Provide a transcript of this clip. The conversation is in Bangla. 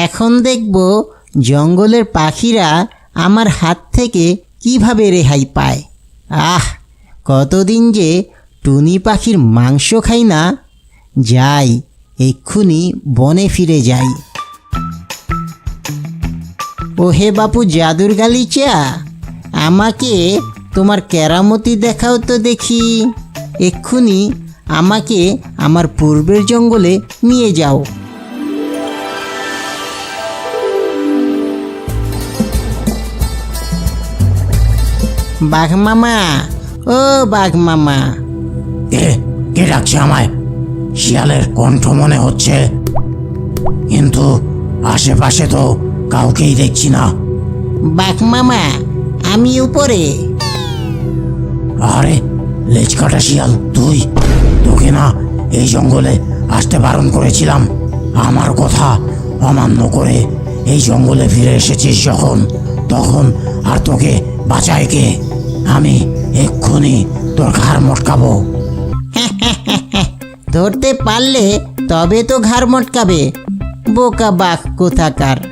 এখন দেখব জঙ্গলের পাখিরা আমার হাত থেকে কিভাবে রেহাই পায়। আহ, কতদিন যে টুনি পাখির মাংস খাই না। যাই, এক্ষুনি বনে ফিরে যাই। ওহে বাপু জাদুর গালিচা, আমাকে তোমার কেরামতি দেখাও তো দেখি। এক্ষুনি আমাকে আমার পূর্বের জঙ্গলে নিয়ে যাও। বাঘ মামা, ও বাঘ মামা। কে ডাকছে আমায়? শিয়ালের কণ্ঠ মনে হচ্ছে, কিন্তু আশেপাশে তো কাউকেই দেখছি না। বাঘ মামা, আমি উপরে। আরে লেজ কাটা শিয়াল, তুই? তোকে না এই জঙ্গলে আসতে বারণ করেছিলাম। আমার কথা অমান্য করে এই জঙ্গলে ফিরে এসেছিস যখন, তখন আর তোকে বাঁচায় কে? আমি এক্ষুনি তোর ঘাড় মটকাবো। ধরতে পারলে তবে তো ঘাড় মটকাবে, বোকা বাঘ কোথাকার।